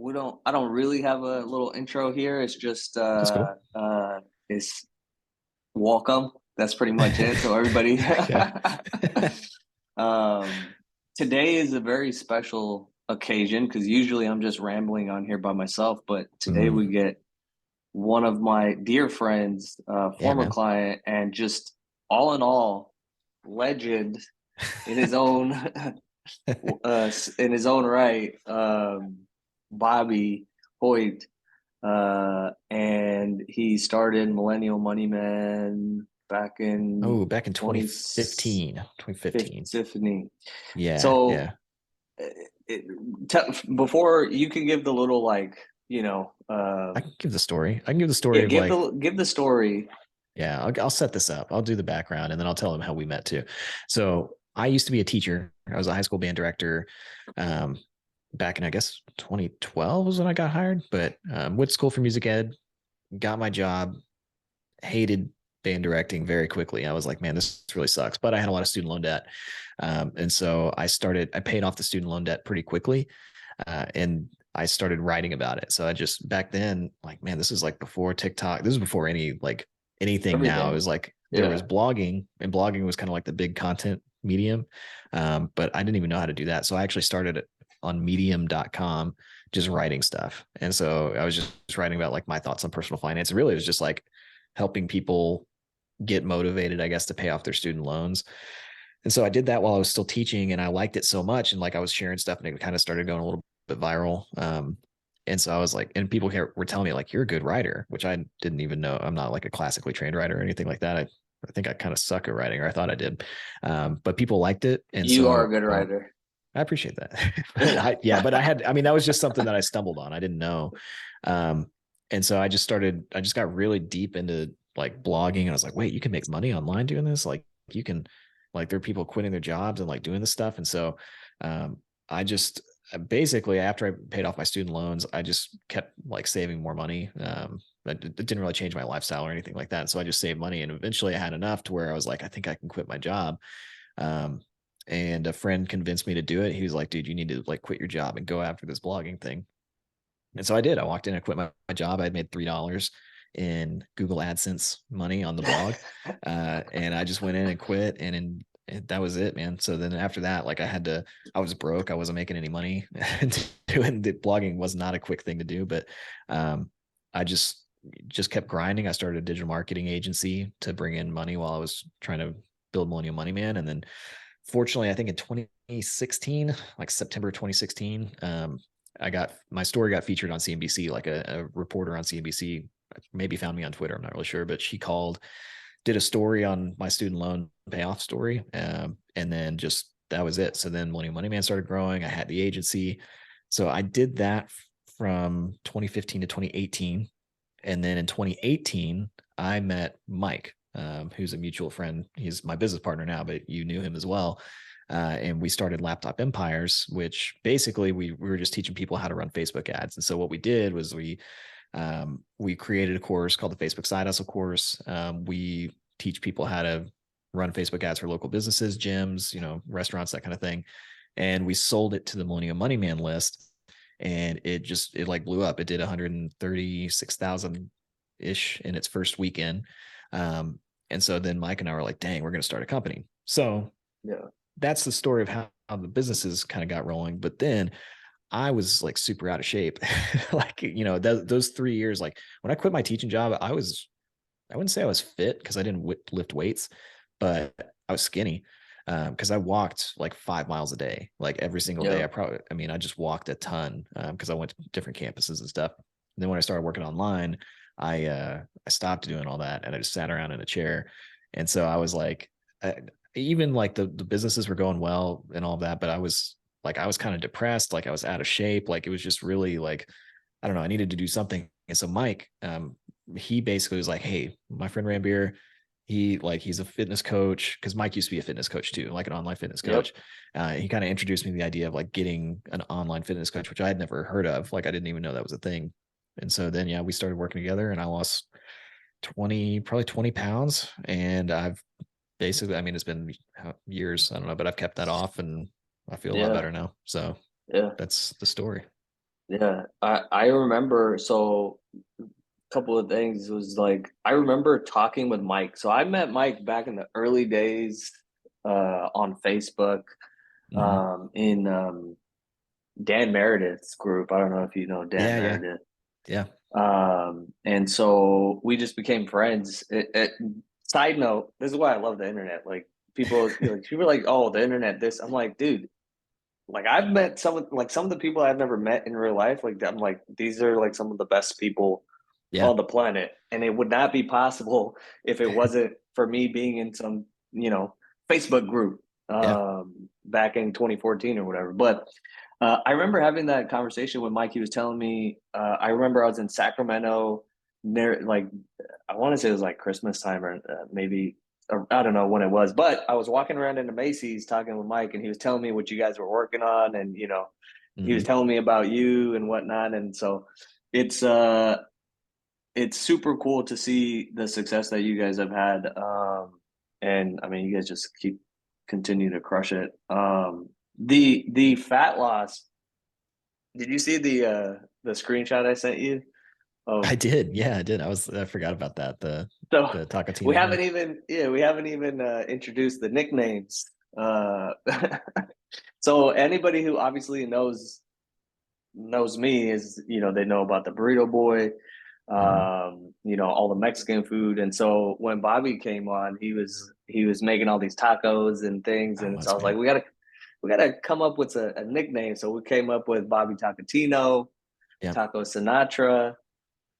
I don't really have a little intro here. It's just That's cool. it's welcome. That's pretty much it. So everybody Yeah. um today is a very special occasion because usually I'm just rambling on here by myself, but today we Mm. get one of my dear friends, Yeah, former man. client, and just all in all, legend in his own in his own right, Bobby Hoyt. And he started Millennial Money Man back in Oh, back in 20 2015. Yeah, So yeah. it, before you can give the little like, I can give the story. I can give the yeah, story of like, give the story. yeah, I'll set this up. I'll do the background and then I'll tell them how we met too. So I used to be a teacher. I was a high school band director. Um, Back in, I guess, 2012 was when I got hired, but went to school for music ed, got my job, hated band directing very quickly. I was like, man, this really sucks. But I had a lot of student loan debt. And so I paid off the student loan debt pretty quickly. And I started writing about it. So I just, back then, like, man, this is like before TikTok. This is before anything now. It Everything. was like, there was Yeah. blogging, and blogging was kind of like the big content medium. But I didn't even know how to do that. So I actually started on medium.com, just writing stuff. And so I was just writing about like my thoughts on personal finance. And really, it was just like helping people get motivated, I guess, to pay off their student loans. And so I did that while I was still teaching, and I liked it so much. And like I was sharing stuff, and it kind of started going a little bit viral. And so I was like, and people here were telling me like, you're a good writer, which I didn't even know. I'm not like a classically trained writer or anything like that. I think I kind of suck at writing, or I thought I did. But people liked it. And You are a so good writer. I appreciate that. But I mean, that was just something that I stumbled on. I didn't know. Um, and so I just got really deep into like blogging, and I was like, wait, you can make money online doing this? Like you can, like there are people quitting their jobs and like doing this stuff. And so I just basically, after I paid off my student loans, I just kept like saving more money. It didn't really change my lifestyle or anything like that. So I just saved money, and eventually I had enough to where I was like, I think I can quit my job. Um, and a friend convinced me to do it. He was like, dude, you need to like quit your job and go after this blogging thing. And so I did. I walked in and quit my job. I had made $3 in Google AdSense money on the blog. And I just went in and quit, and that was it, man. So then after that, like I was broke. I wasn't making any money. Doing the blogging was not a quick thing to do, but I just kept grinding. I started a digital marketing agency to bring in money while I was trying to build Millennial Money Man. And then fortunately, I think in 2016, like September 2016, I got my story got featured on CNBC. Like a reporter on CNBC maybe found me on Twitter. I'm not really sure, but she called, did a story on my student loan payoff story, and then just that was it. So then Millennial Money Man started growing. I had the agency, so I did that from 2015 to 2018, and then in 2018, I met Mike, who's a mutual friend. He's my business partner now, but you knew him as well. And we started Laptop Empires, which basically we were just teaching people how to run Facebook ads. And so what we did was we created a course called the Facebook Side Hustle course. We teach people how to run Facebook ads for local businesses, gyms, restaurants, that kind of thing. And we sold it to the Millennial Money Man list, and it like blew up. It did 136,000 ish in its first weekend. And so then Mike and I were like, dang, we're going to start a company. So Yeah. that's the story of how the businesses kind of got rolling. But then I was like super out of shape. Like, those 3 years, like when I quit my teaching job, I wouldn't say I was fit because I didn't lift weights, but I was skinny because I walked like 5 miles a day, like every single day. Yeah. I just walked a ton because I went to different campuses and stuff. And then when I started working online, I stopped doing all that, and I just sat around in a chair. And so I was like, even like the businesses were going well and all that, but I was kind of depressed, like I was out of shape, like it was just really like, I don't know, I needed to do something. And so Mike, he basically was like, hey, my friend Rambeer, he's a fitness coach, because Mike used to be a fitness coach too, like an online fitness Yep. coach. He kind of introduced me to the idea of like getting an online fitness coach, which I had never heard of. Like I didn't even know that was a thing. And so then yeah, we started working together, and I lost probably 20 pounds. And I've basically, I mean, it's been years, I don't know, but I've kept that off, and I feel a lot Yeah. better now. So Yeah. that's the story. Yeah, I remember. So a couple of things was like I remember talking with Mike. So I met Mike back in the early days on Facebook Mm-hmm. in Dan Meredith's group. I don't know if you know Dan Yeah, yeah, Meredith. yeah. And so we just became friends. Side note, this is why I love the internet. Like people are like, oh, the internet, this. I'm like, dude, like I've met some of the people I've never met in real life. Like I'm like, these are like some of the best people Yeah. on the planet. And it would not be possible if it wasn't for me being in some, Facebook group Yeah. back in 2014 or whatever. But I remember having that conversation with Mike. He was telling me, I remember I was in Sacramento near, like, I want to say it was like Christmas time or maybe, or I don't know when it was, but I was walking around into Macy's talking with Mike and he was telling me what you guys were working on. And, he was Mm-hmm. telling me about you and whatnot. And so it's, it's super cool to see the success that you guys have had. And I mean, you guys just keep continue to crush it. The fat loss. Did you see the screenshot I sent you I of? did. Yeah, I did. I forgot about that. So The we Tacatino one. haven't even we haven't even introduced the nicknames. Uh, so anybody who obviously knows me is they know about the burrito boy, Mm-hmm. all the Mexican food. And so when Bobby came on, he was making all these tacos and things. Oh, And so I that's was like, good. we gotta come up with a nickname. So we came up with Bobby Tacatino, Yeah. Taco Sinatra.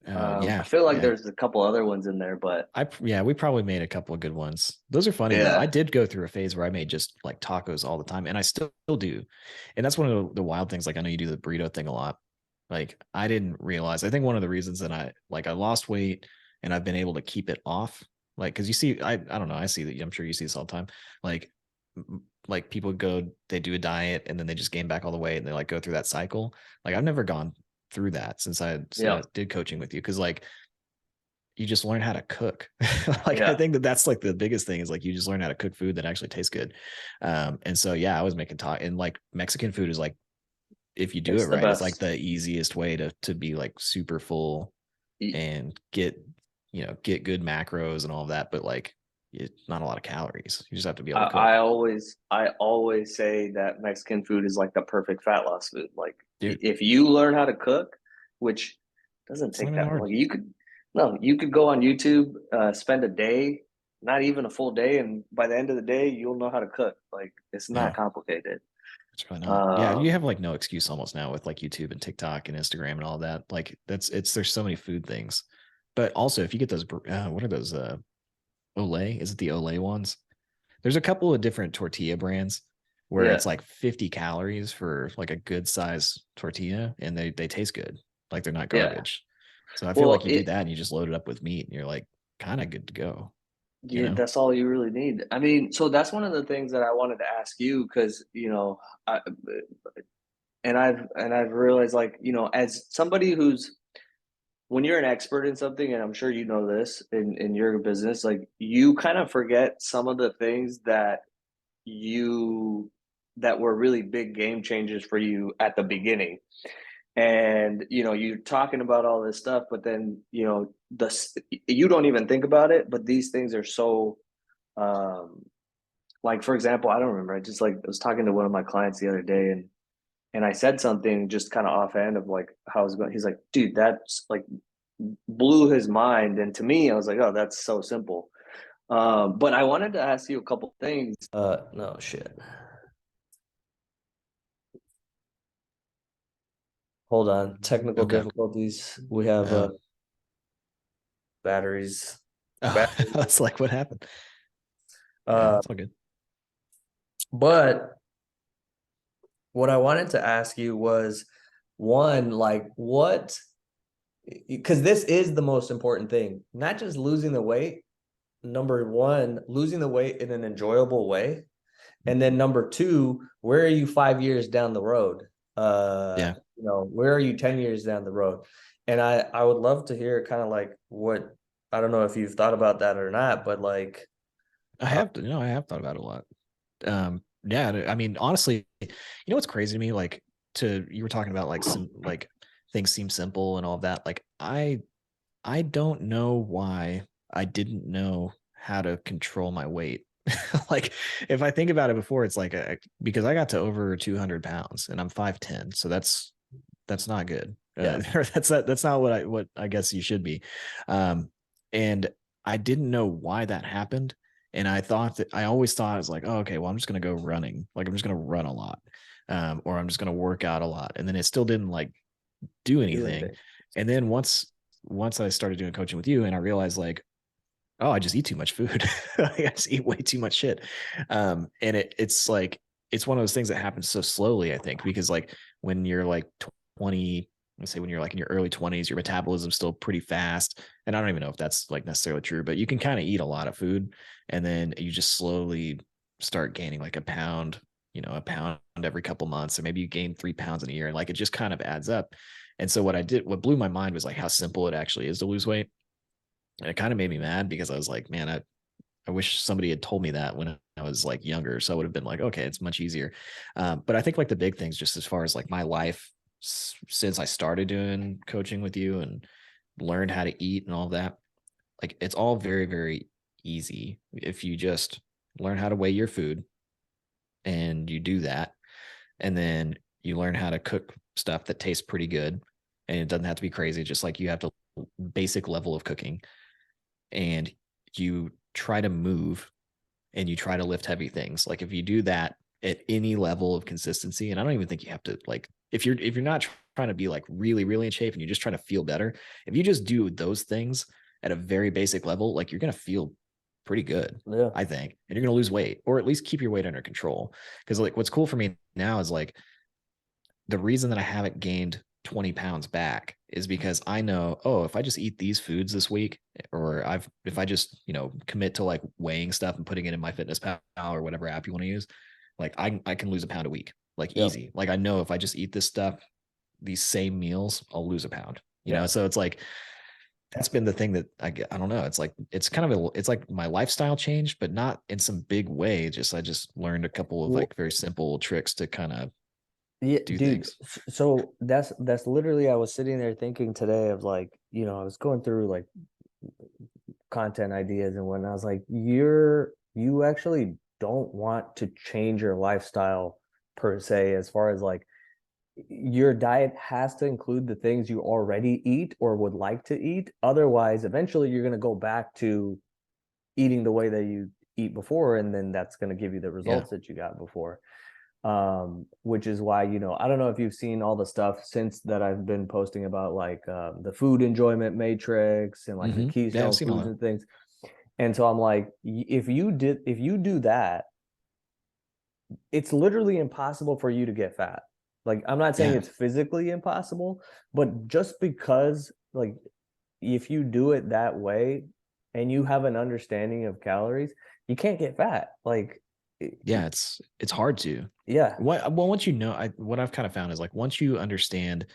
I Yeah. feel like Yeah. there's a couple other ones in there, but Yeah, we probably made a couple of good ones. Those are funny though. I yeah, did go through a phase where I made just like tacos all the time, and I still do. And that's one of the wild things. Like I know you do the burrito thing a lot. Like I didn't realize. I think one of the reasons that I lost weight and I've been able to keep it off. Like because you see, I don't know. I see that. I'm sure you see this all the time. Like like people go, they do a diet and then they just gain back all the weight and they like go through that cycle. Like I've never gone through that since I yeah, did coaching with you because like you just learn how to cook. Like I yeah. think that that's like the biggest thing is like you just learn how to cook food that actually tastes good. And so yeah, I was making talk and like Mexican food is like if you do it It's the right, it's like best. the easiest way to be like super full and get good macros and all of that, but like it's not a lot of calories. You just have to be able I, to I cook. always I always say that Mexican food is like the perfect fat loss food. Like Dude, if you learn how to cook, which doesn't it's not take even that hard. long, you could go on YouTube, spend a day, not even a full day, and by the end of the day, you'll know how to cook. Like it's not Yeah, complicated. it's really not. Yeah, you have Um, like no excuse almost now with like YouTube and TikTok and Instagram and all that. Like there's so many food things. But also if you get those what are those Olay? Is it the Olay ones? There's a couple of different tortilla brands where yeah, it's like 50 calories for like a good size tortilla and they taste good. Like they're not yeah. garbage. So I feel Well, like you do that and you just load it up with meat and you're like kind of good to go, you yeah, know? that's all you really need. I mean, so that's one of the things that I wanted to ask you because I, and I've realized like as somebody who's when you're an expert in something, and I'm sure you know this in your business, like you kind of forget some of the things you that were really big game changers for you at the beginning. And you're talking about all this stuff, but then you don't even think about it. But these things are so um, like for example, I don't remember. I just like I was talking to one of my clients the other day, and I said something just kind of offhand of like how I was going. He's like, dude, that's like blew his mind. And to me, I was like, oh, that's so simple. But I wanted to ask you a couple things. No shit. Hold on. Technical Okay. difficulties. We have Uh, batteries. oh, Batteries. that's like what happened. Yeah, Uh, it's all good. but what I wanted to ask you was one, like what, because this is the most important thing, not just losing the weight. Number one, losing the weight in an enjoyable way. And then number two, where are you 5 years down the road? Yeah. Where are you 10 years down the road? And I would love to hear kind of like what I don't know if you've thought about that or not, but like I have thought about it a lot. Yeah, I mean, honestly, you know what's crazy to me? Like, you were talking about like some like things seem simple and all of that. Like I don't know why I didn't know how to control my weight. Like if I think about it before, it's like because I got to over 200 pounds and I'm 5'10. So that's not good. Yeah. That's not what I guess you should be. And I didn't know why that happened. And I always thought I was like, oh, okay, well, I'm just gonna go running. Like I'm just gonna run a lot. Or I'm just gonna work out a lot. And then it still didn't like do Do anything. anything. And then once I started doing coaching with you and I realized like, oh, I just eat too much food. I just eat way too much shit. And it's like it's one of those things that happens so slowly, I think, because like when you're like 20, let's say when you're like in your early 20s, your metabolism's still pretty fast. And I don't even know if that's like necessarily true, but you can kind of eat a lot of food and then you just slowly start gaining like a pound every couple months, or maybe you gain 3 pounds in a year. And like it just kind of adds up. And so what blew my mind was like how simple it actually is to lose weight. And it kind of made me mad because I was like, man, I wish somebody had told me that when I was like younger. So I would have been like, okay, it's much easier. But I think like the big things, just as far as like my life since I started doing coaching with you and learned how to eat and all that, like it's all very, very easy if you just learn how to weigh your food and you do that. And then you learn how to cook stuff that tastes pretty good. And it doesn't have to be crazy, just like you have to basic level of cooking and you try to move and you try to lift heavy things. Like if you do that at any level of consistency, and I don't even think you have to like if you're not trying to be like really, really in shape and you're just trying to feel better, if you just do those things at a very basic level, like you're gonna feel pretty good, Yeah. I think. And you're gonna lose weight or at least keep your weight under control. Because like what's cool for me now is like the reason that I haven't gained 20 pounds back is because I know, oh, if I just eat these foods this week, or if I just, commit to like weighing stuff and putting it in my fitness pal or whatever app you want to use, like I can lose a pound a week, like Yep. easy. Like I know if I just eat this stuff, these same meals, I'll lose a pound, Yeah. so it's like, that's been the thing that I don't know. It's like, it's like my lifestyle changed, but not in some big way. I just learned a couple of Well, like very simple tricks to kind of yeah, do dude. things. So that's literally I was sitting there thinking today of like, I was going through like content ideas and when I was like, you actually don't want to change your lifestyle per se, as far as like your diet has to include the things you already eat or would like to eat. Otherwise, eventually you're going to go back to eating the way that you eat before, and then that's going to give you the Yeah. results that you got before. Which is why, I don't know if you've seen all the stuff since that I've been posting about like the food enjoyment matrix and like the Yeah, I've keystone seen all foods that. and things. And so I'm like, if you do that, it's literally impossible for you to get fat. Like, I'm not saying Yeah. it's physically impossible, but just because, like, if you do it that way and you have an understanding of calories, you can't get fat. Like, Yeah, it's hard to. yeah, Once what I've kind of found is like once you understand,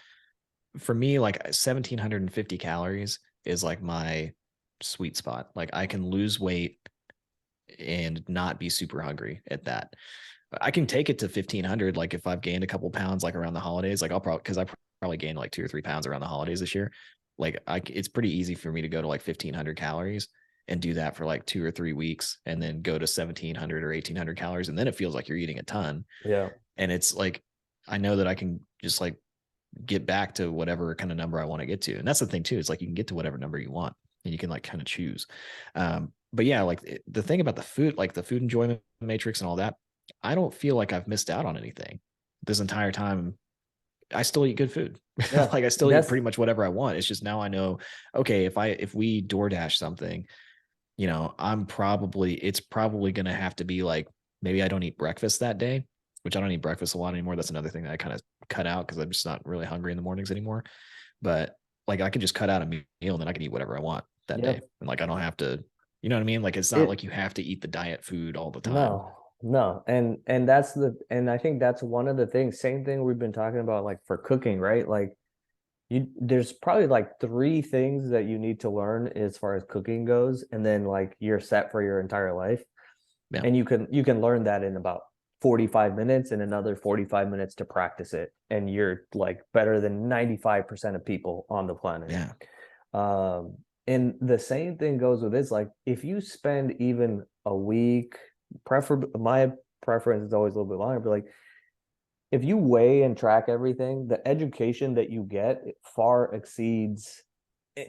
for me, like 1,750 calories is like my sweet spot. Like I can lose weight and not be super hungry at that. I can take it to 1,500. Like if I've gained a couple pounds, like around the holidays, like because I probably gained like 2 or 3 pounds around the holidays this year. Like it's pretty easy for me to go to like 1,500 calories and do that for like 2 or 3 weeks and then go to 1,700 or 1,800 calories. And then it feels like you're eating a ton. yeah, And it's like, I know that I can just like get back to whatever kind of number I want to get to. And that's the thing too. It's like you can get to whatever number you want and you can like kind of choose. But yeah, like the thing about the food, like the food enjoyment matrix and all that, I don't feel like I've missed out on anything this entire time. I still eat good food. yeah. Like I still eat That's pretty much whatever I want. It's just now I know, okay, if we DoorDash something, it's probably going to have to be like, maybe I don't eat breakfast that day, which I don't eat breakfast a lot anymore. That's another thing that I kind of cut out because I'm just not really hungry in the mornings anymore. But like I can just cut out a meal and then I can eat whatever I want that yeah. day. And like I don't have to, you know what I mean? Like it's not It like you have to eat the diet food all the time. No, no. And I think that's one of the things, same thing we've been talking about like for cooking, right? Like there's probably like three things that you need to learn as far as cooking goes, and then like you're set for your entire life. Yeah. And you can learn that in about 45 minutes and another 45 minutes to practice it. And you're like better than 95% of people on the planet. Yeah. And the same thing goes with this. Like if you spend even a week, my preference is always a little bit longer, but like if you weigh and track everything, the education that you get far exceeds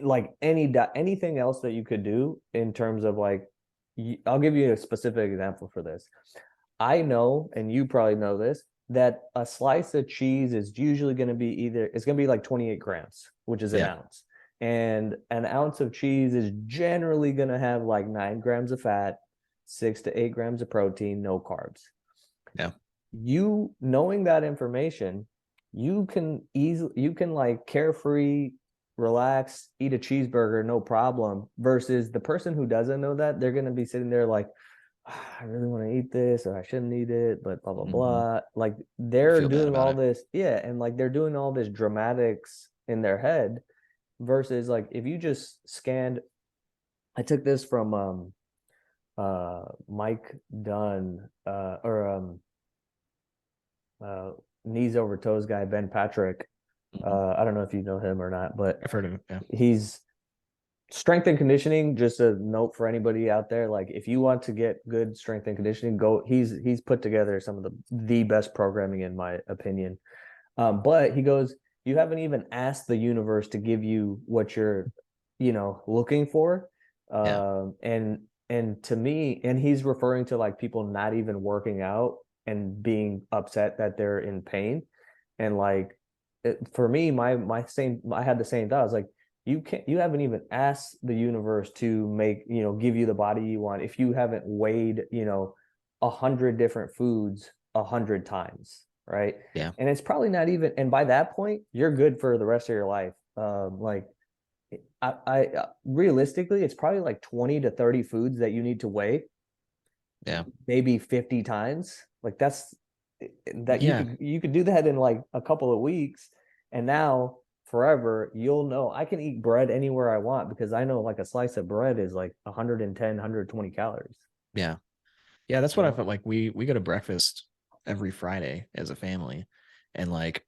like anything else that you could do in terms of like, I'll give you a specific example for this. I know, and you probably know this, that a slice of cheese is usually going to be it's going to be like 28 grams, which is an ounce. And an ounce of cheese is generally going to have like 9 grams of fat, 6 to 8 grams of protein, no carbs. Yeah. You knowing that information, you can like carefree, relax, eat a cheeseburger, no problem. Versus the person who doesn't know that, they're going to be sitting there like, I really want to eat this, or I shouldn't eat it, but blah blah blah. Like they're doing all this, and like they're doing all this dramatics in their head. Versus like if you just scanned, I took this from Mike Dunn knees over toes guy, Ben Patrick. I don't know if you know him or not, but I've heard of him. Yeah. He's strength and conditioning. Just a note for anybody out there, like if you want to get good strength and conditioning, go. He's put together some of the best programming in my opinion. But he goes, you haven't even asked the universe to give you what you're, looking for. And to me, and he's referring to like people not even working out and being upset that they're in pain. And like for me, I had the same thought. I was like, you haven't even asked the universe to make, give you the body you want if you haven't weighed, 100 different foods 100 times, right? Yeah. And it's probably not even, and by that point, you're good for the rest of your life. Like I realistically, it's probably like 20 to 30 foods that you need to weigh. Yeah. Maybe 50 times. Like that's that you could do that in like a couple of weeks. And now forever, you'll know I can eat bread anywhere I want because I know like a slice of bread is like 110, 120 calories. Yeah. Yeah. That's what I felt like. We go to breakfast every Friday as a family. And like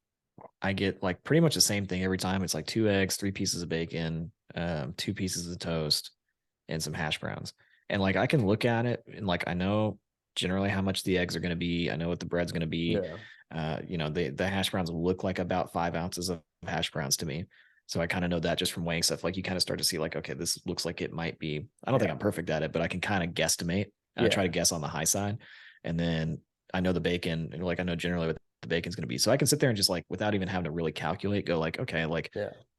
I get like pretty much the same thing every time. It's like 2 eggs, 3 pieces of bacon, 2 pieces of toast, and some hash browns. And like I can look at it and like I know generally how much the eggs are going to be. I know what the bread's going to be. The hash browns look like about 5 ounces of hash browns to me. So I kind of know that just from weighing stuff. Like you kind of start to see like, okay, this looks like it might be. I don't think I'm perfect at it, but I can kind of guesstimate. I try to guess on the high side, and then I know the bacon, and like I know generally what the bacon's going to be. So I can sit there and just like without even having to really calculate, go like, okay, like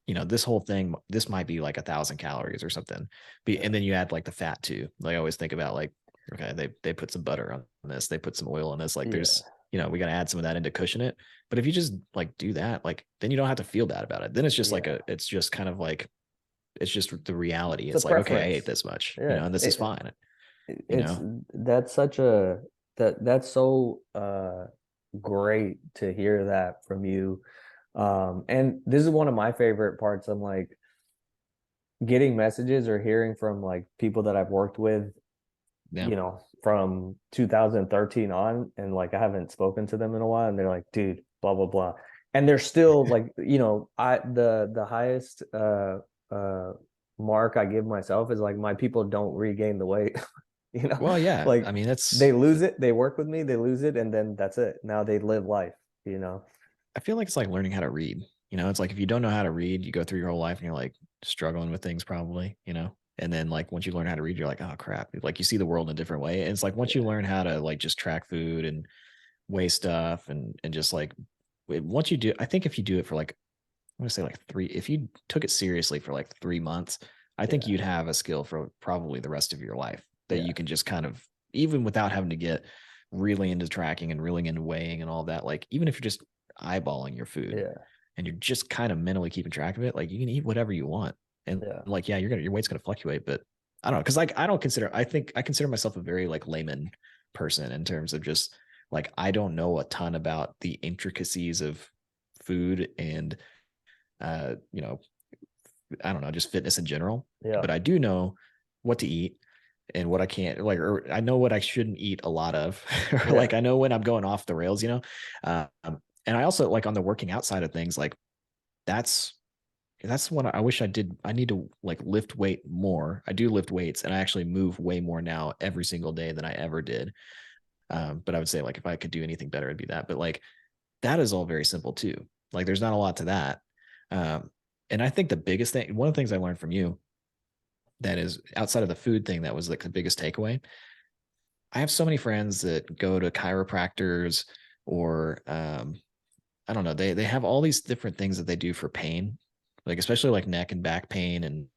this whole thing, this might be like 1,000 calories or something. And then you add like the fat too. Like I always think about like, okay, they put some butter on this, they put some oil on this. Like there's, we got to add some of that in to cushion it. But if you just like do that, like then you don't have to feel bad about it. Then it's just like it's just kind of like, it's just the reality. It's like, okay, I ate this much, and this is fine. That's such a, that's so great to hear that from you. And this is one of my favorite parts. I'm like getting messages or hearing from like people that I've worked with, from 2013 on, and like I haven't spoken to them in a while, and they're like, dude, blah blah blah, and they're still like, the highest mark I give myself is like my people don't regain the weight. Well, yeah, like I mean, they lose it, they work with me, they lose it, and then that's it. Now they live life. I feel like it's like learning how to read. It's like if you don't know how to read, you go through your whole life and you're like struggling with things probably, and then like once you learn how to read, you're like, oh crap, like you see the world in a different way. And it's like once you learn how to like just track food and weigh stuff and just like once you do, I think if you do it for like, I'm gonna say like if you took it seriously for like 3 months, I think you'd have a skill for probably the rest of your life that you can just kind of, even without having to get really into tracking and really into weighing and all that, like even if you're just eyeballing your food and you're just kind of mentally keeping track of it, like you can eat whatever you want. And like, your weight's going to fluctuate, but I don't know. Cause like, I think I consider myself a very like layman person in terms of just like, I don't know a ton about the intricacies of food and, I don't know, just fitness in general, but I do know what to eat. and what I can't, like, or I know what I shouldn't eat a lot of, or like I know when I'm going off the rails, you know. And I also like on the working out side of things, like that's what I wish I did. I need to like lift weight more. I do lift weights, and I actually move way more now every single day than I ever did. But I would say like if I could do anything better, it'd be that. But like that is all very simple too. Like there's not a lot to that. Um, and I think the biggest thing, one of the things I learned from you that is outside of the food thing, that was like the biggest takeaway. I have so many friends that go to chiropractors or I don't know, they have all these different things that they do for pain, like especially like neck and back pain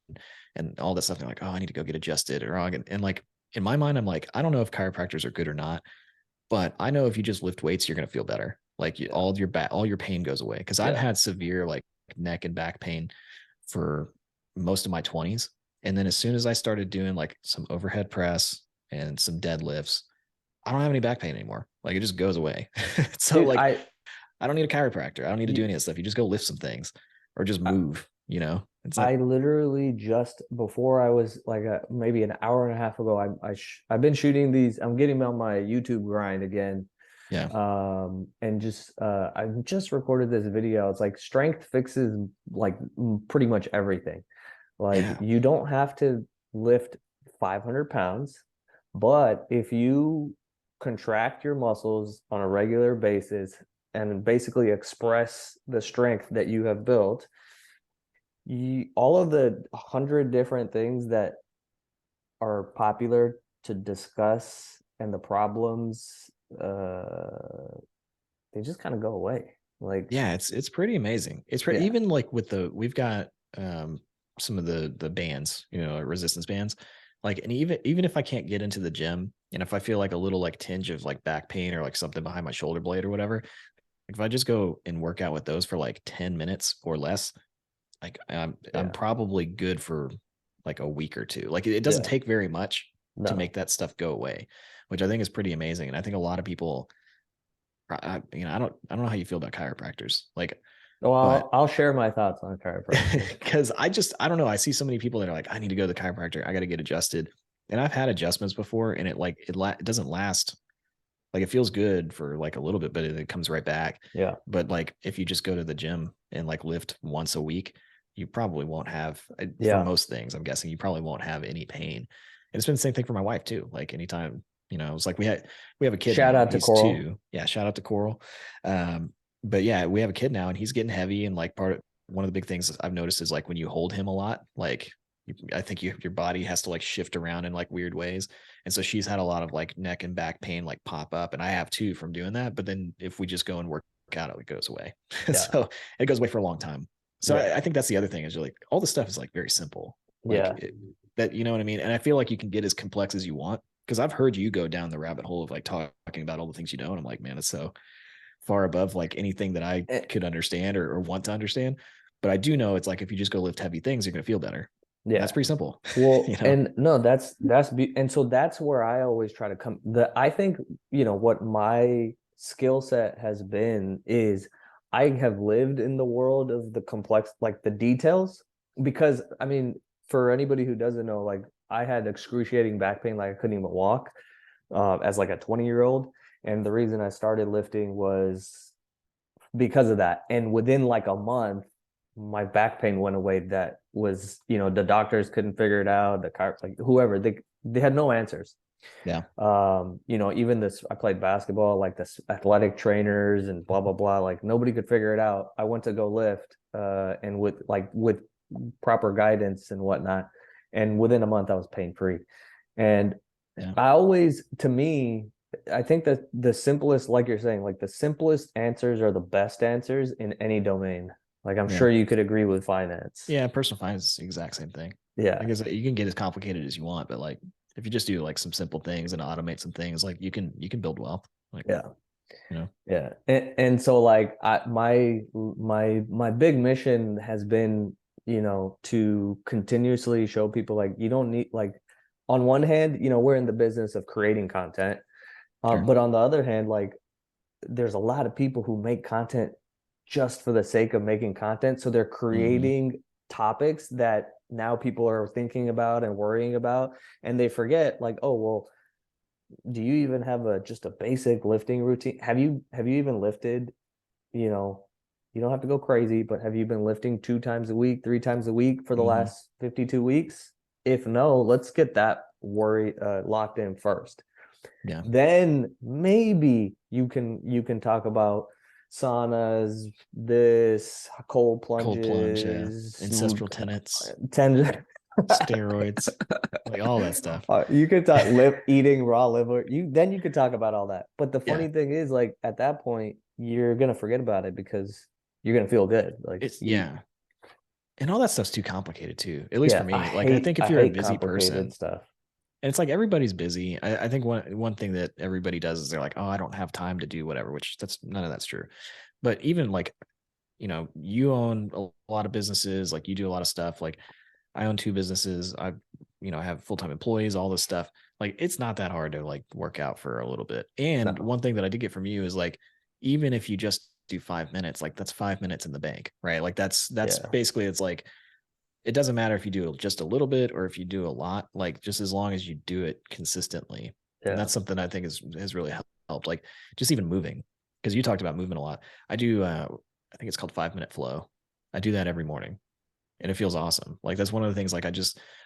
and all that stuff. They're like, oh, I need to go get adjusted or and like in my mind, I'm like, I don't know if chiropractors are good or not, but I know if you just lift weights, you're gonna feel better. Like all your pain goes away. Because I've had severe like neck and back pain for most of my 20s. And then as soon as I started doing like some overhead press and some deadlifts, I don't have any back pain anymore. Like it just goes away. So Dude, like I don't need a chiropractor. I don't need to do you, any of that stuff. You just go lift some things or just move, you know? It's not I literally just before I was like maybe an hour and a half ago, I've been shooting these. I'm getting on my YouTube grind again. yeah. And just I just recorded this video. It's like strength fixes like pretty much everything. Like Yeah. you don't have to lift 500 pounds, but if you contract your muscles on a regular basis and basically express the strength that you have built, all of the 100 different things that are popular to discuss and the problems, they just kind of go away. Like, Yeah, it's pretty amazing. yeah, even like with we've got some of the bands, you know, resistance bands. Like, and even if I can't get into the gym and if I feel like a little like tinge of like back pain or like something behind my shoulder blade or whatever, if I just go and work out with those for like 10 minutes or less, like I'm yeah, probably good for like a week or two. Like it doesn't yeah, take very much to no. make that stuff go away, which I think is pretty amazing. And I think a lot of people, you know, I don't know how you feel about chiropractors, like, Well, but I'll share my thoughts on chiropractic. because I don't know. I see so many people that are like, I need to go to the chiropractor. I got to get adjusted. And I've had adjustments before and it doesn't last. Like it feels good for like a little bit, but it comes right back. Yeah, But like if you just go to the gym and like lift once a week, you probably won't have for yeah. most things, I'm guessing you probably won't have any pain. And it's been the same thing for my wife too. Like anytime, you know, it's like we have a kid Shout now. out to He's Coral. 2. Yeah, shout out to Coral. But yeah, we have a kid now and he's getting heavy. And like one of the big things I've noticed is like when you hold him a lot, like I think your body has to like shift around in like weird ways. And so she's had a lot of like neck and back pain like pop up. And I have too from doing that. But then if we just go and work out, it goes away. Yeah, So it goes away for a long time. So yeah, I think that's the other thing is you're like all the stuff is like very simple. Like yeah. that, you know what I mean? And I feel like you can get as complex as you want because I've heard you go down the rabbit hole of like talking about all the things you know. And I'm like, man, it's so far above like anything that I Eh, could understand or want to understand. But I do know it's like if you just go lift heavy things, you're going to feel better. And that's yeah. pretty simple, you Well, know? and no, and so that's where I always try to come. I think, what my skill set has been is I have lived in the world of the complex, like the details, because I mean, for anybody who doesn't know, like I had excruciating back pain, like I couldn't even walk, as like a 20-year-old. And the reason I started lifting was because of that. And within like a month, my back pain went away. That was, the doctors couldn't figure it out. The car, like whoever, they had no answers. Yeah. Even this, I played basketball, like this athletic trainers and blah, blah, blah. Like nobody could figure it out. I went to go lift, and with proper guidance and whatnot. And within a month I was pain free. And Yeah. to me, I think that the simplest, like you're saying, like the simplest answers are the best answers in any domain. Like I'm Yeah. sure you could agree with finance. Yeah. Personal finance is the exact same thing. Yeah. I guess you can get as complicated as you want, but like if you just do like some simple things and automate some things, like you can build wealth. Like, Yeah. you know, Yeah. And so like my big mission has been, to continuously show people like you don't need like on one hand, we're in the business of creating content. sure. But on the other hand, like there's a lot of people who make content just for the sake of making content. So they're Mm-hmm. creating topics that now people are thinking about and worrying about, and they forget like, oh, well, do you even have just a basic lifting routine? Have you even lifted, you know, you don't have to go crazy, but have you been lifting 2 times a week, 3 times a week for the Mhm. last 52 weeks? If no, let's get that locked in first. Yeah. Then maybe you can talk about saunas, this cold Cold plunge, yeah. plunges, Ancestral tenets, ten. steroids, like all that stuff. You could talk eating raw liver. You could talk about all that. But the Yeah. funny thing is, like at that point, you're gonna forget about it because you're gonna feel good. Like It's yeah. And all that stuff's too complicated too, at least for yeah, me. Like I think I if you're a hate busy person, complicated stuff. and it's like everybody's busy. I think one thing that everybody does is they're like, oh, I don't have time to do whatever, which that's none of that's true. But even like, you own a lot of businesses, like you do a lot of stuff. Like I own 2 businesses. I have full-time employees, all this stuff. Like it's not that hard to like work out for a little bit. And No, one thing that I did get from you is like, even if you just do 5 minutes, like that's 5 minutes in the bank, right? Like that's yeah, basically, it's like, it doesn't matter if you do just a little bit or if you do a lot, like just as long as you do it consistently. And yeah. that's something I think has really helped. Like just even moving, because you talked about movement a lot. I do, I think it's called 5 minute flow. I do that every morning and it feels awesome. Like that's one of the things, like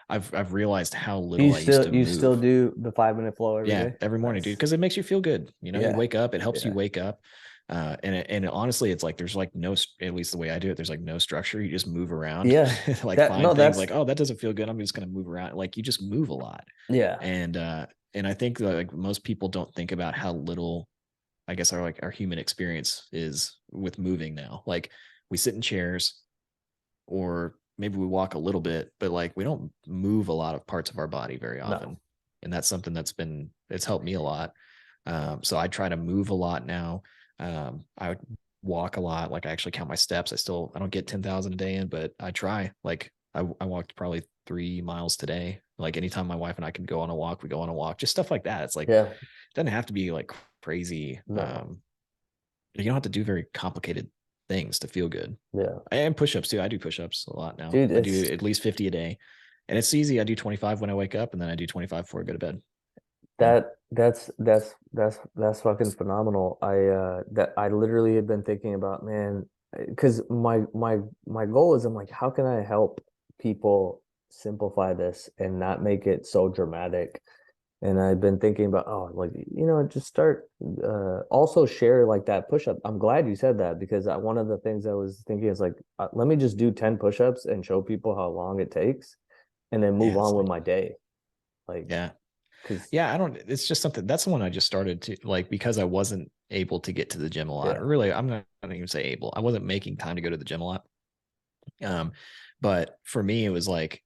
I've realized how little I used to You still move. do the 5 minute flow every Yeah, day? every morning, dude, Nice. because it makes you feel good. You Yeah, wake up, it helps you yeah, wake up. And honestly, it's like there's like no, at least the way I do it, there's like no structure. You just move around, yeah. like That find no, things that's like, oh, that doesn't feel good. I'm just gonna move around. Like you just move a lot. yeah. And I think that, like most people don't think about how little, I guess, our human experience is with moving now. Like we sit in chairs, or maybe we walk a little bit, but like we don't move a lot of parts of our body very No. often. And that's something it's helped me a lot. So I try to move a lot now. I would walk a lot. Like I actually count my steps. I don't get 10,000 a day in, but I try. Like I walked probably 3 miles today. Like anytime my wife and I can go on a walk, we go on a walk, just stuff like that. It's like, Yeah. it doesn't have to be like crazy. No. You don't have to do very complicated things to feel good. Yeah. And push-ups too. I do push-ups a lot now. Dude, I do it's at least 50 a day. And it's easy. I do 25 when I wake up, and then I do 25 before I go to bed. Yeah. that's fucking phenomenal. I literally had been thinking about, man, because my goal is, I'm like, how can I help people simplify this and not make it so dramatic? And I've been thinking about, oh, like, just start, also share like that push up. I'm glad you said that, because one of the things I was thinking is like, let me just do 10 push ups and show people how long it takes, and then move Yeah. It's on with like, my day. Like, yeah. because, Yeah. It's just something, that's the one I just started to like, because I wasn't able to get to the gym a lot. yeah. Or really, I don't even say able. I wasn't making time to go to the gym a lot. Um, but for me, it was like,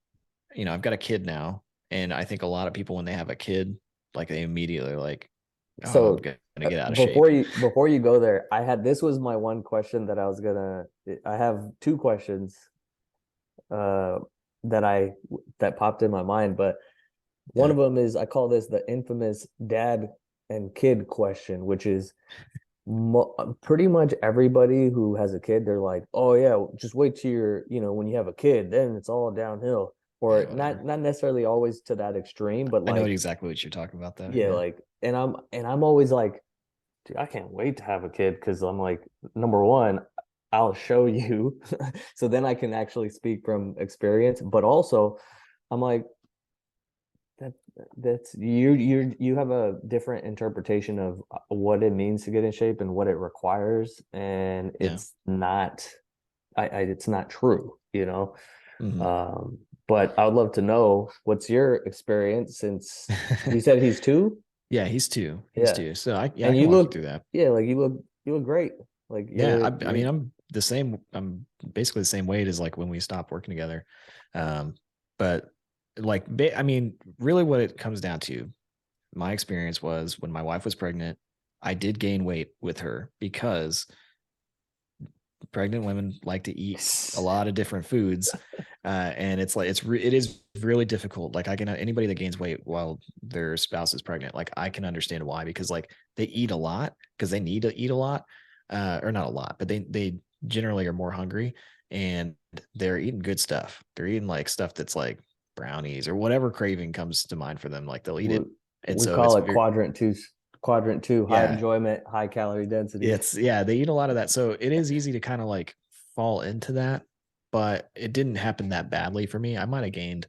I've got a kid now. And I think a lot of people, when they have a kid, like they immediately like, oh, I'm So going to get out of shape. before you go there, this was my one question that I have two questions uh that I that popped in my mind, but one Yeah. of them is, I call this the infamous dad and kid question, which is, pretty much everybody who has a kid, they're like, oh yeah, just wait till when you have a kid, then it's all downhill. Or Yeah. not Whatever. necessarily always to that extreme, but I know like, exactly what you're talking about though. yeah, Yeah. like, and I'm always like, dude, I can't wait to have a kid, because I'm like, number one, I'll show you, so then I can actually speak from experience. But also, I'm like, that that's you have a different interpretation of what it means to get in shape and what it requires, and Yeah. it's not true, Mhm. but I would love to know, what's your experience, since you said he's 2. Yeah, he's 2. He's Yeah. 2. So I And can walk you through that. yeah, like you look great. Like Yeah, I you're mean, I'm the same. I'm basically the same weight as like when we stopped working together. Um, but like, I mean, really, what it comes down to, my experience was when my wife was pregnant, I did gain weight with her because pregnant women like to eat a lot of different foods, and it's like it is really difficult. Like anybody that gains weight while their spouse is pregnant, like I can understand why, because like they eat a lot because they need to eat a lot, or not a lot, but they generally are more hungry, and they're eating good stuff. They're eating like stuff that's like brownies or whatever craving comes to mind for them. Like they'll eat We, it. And we so it's call it very, quadrant two, high yeah, enjoyment, high calorie density. yeah, they eat a lot of that. So it is easy to kind of like fall into that, but it didn't happen that badly for me. I might have gained